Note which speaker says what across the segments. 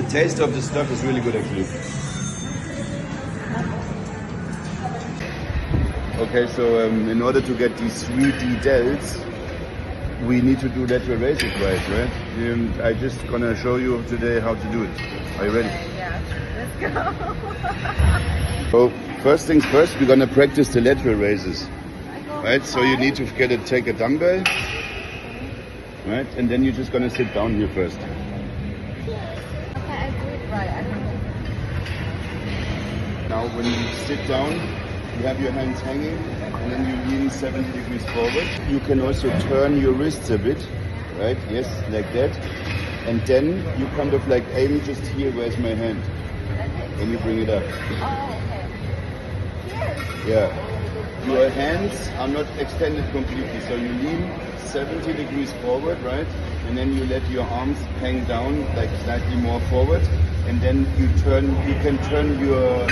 Speaker 1: the taste of the stuff is really good actually. Okay, so in order to get these 3D delts, we need to do lateral raises right? I just gonna show you today how to do it. Are you ready?
Speaker 2: Yeah, let's go.
Speaker 1: So first things first, we're gonna practice the lateral raises. Right, so you need to take a dumbbell, right, and then you're just gonna sit down here first.
Speaker 2: Okay, I do it right.
Speaker 1: Now when you sit down, you have your hands hanging, and then you lean 70 degrees forward. You can also turn your wrists a bit, right? Yes, like that. And then you kind of like aim just here, where's my hand? When you bring it up.
Speaker 2: Oh, okay. Here.
Speaker 1: Yeah. Your hands are not extended completely, so you lean 70 degrees forward, right? And then you let your arms hang down, like slightly more forward. And then you can turn your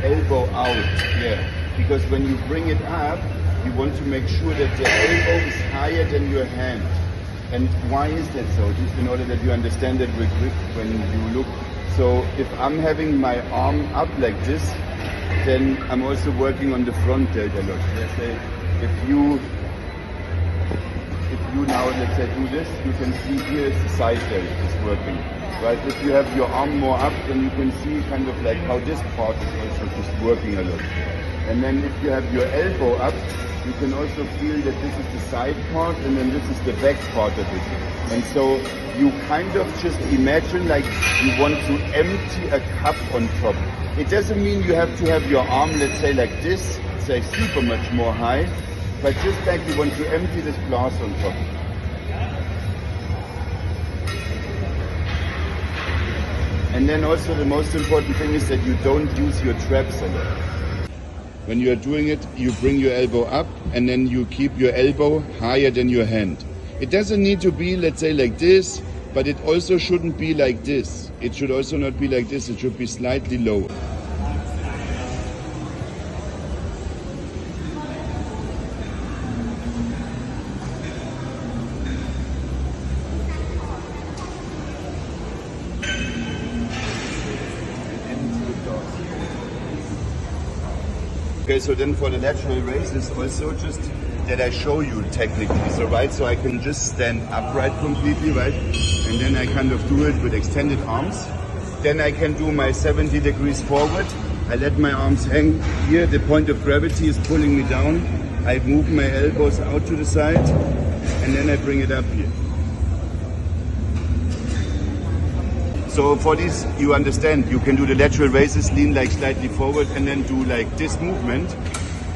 Speaker 1: elbow out, yeah. Because when you bring it up, you want to make sure that the elbow is higher than your hand. And why is that so? Just in order that you understand that real quick when you look. So if I'm having my arm up like this, then I'm also working on the front delt a lot. Let's say if you now, let's say, do this, you can see here is the side delt is working. Right? If you have your arm more up, then you can see kind of like how this part is also just working a lot. And then if you have your elbow up, you can also feel that this is the side part and then this is the back part of it. And so you kind of just imagine like you want to empty a cup on top. It doesn't mean you have to have your arm, let's say like this, say super much more high, but just like you want to empty this glass on top. And then also the most important thing is that you don't use your traps a lot. When you are doing it, you bring your elbow up and then you keep your elbow higher than your hand. It doesn't need to be, let's say, like this, but it also shouldn't be like this. It should also not be like this, it should be slightly lower. Okay, so then for the lateral raises also just that I show you technically, so right, so I can just stand upright completely, right, and then I kind of do it with extended arms. Then I can do my 70 degrees forward. I let my arms hang here, the point of gravity is pulling me down. I move my elbows out to the side and then I bring it up here. So for this, you understand, you can do the lateral raises, lean like slightly forward and then do like this movement.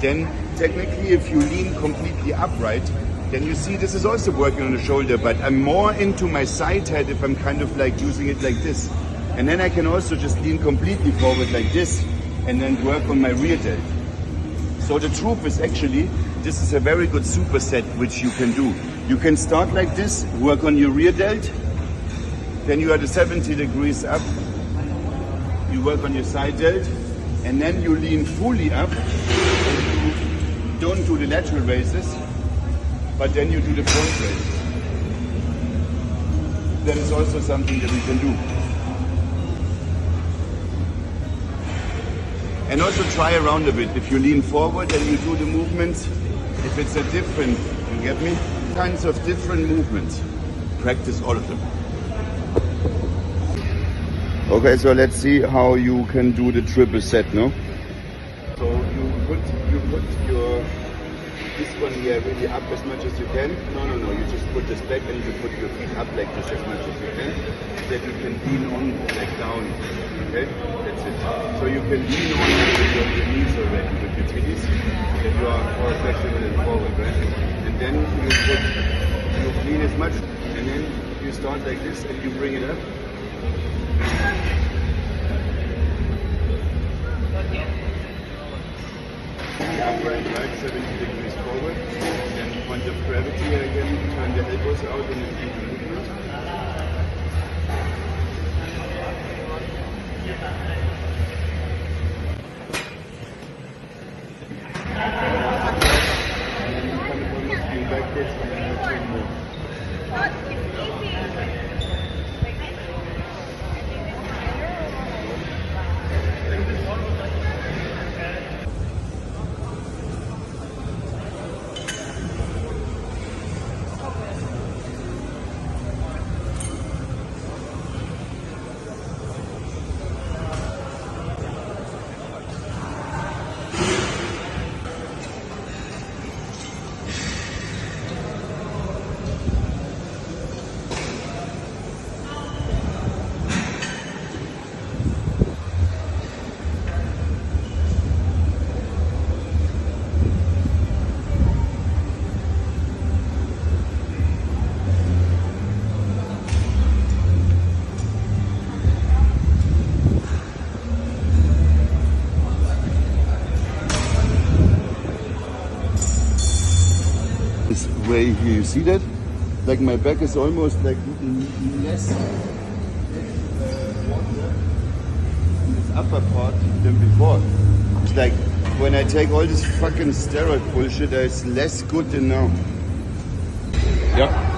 Speaker 1: Then technically if you lean completely upright, then you see this is also working on the shoulder, but I'm more into my side head if I'm kind of like using it like this. And then I can also just lean completely forward like this and then work on my rear delt. So the truth is actually, this is a very good superset which you can do. You can start like this, work on your rear delt, then you are the 70 degrees up, you work on your side delt, and then you lean fully up, and you don't do the lateral raises, but then you do the front raises. That is also something that we can do. And also try around a bit. If you lean forward and you do the movements, if it's a different, you get me? Kinds of different movements. Practice all of them. Okay, so let's see how you can do the triple set, no? So you put your, this one here really up as much as you can. No, you just put this back and you put your feet up like this as much as you can. That you can lean on like down, okay? That's it. So you can lean on with your knees already, with your knees. That you are more flexible and forward, right? And then you lean as much, and then you start like this and you bring it up. Upright, right, 70 degrees forward, then point of gravity again, turn the elbows out and then do the movement. And then you kind of almost feel backwards and then you turn more. This way here, you see that? Like my back is almost like less water in this upper part than before. It's like when I take all this fucking steroid bullshit, it's less good than now. Yeah.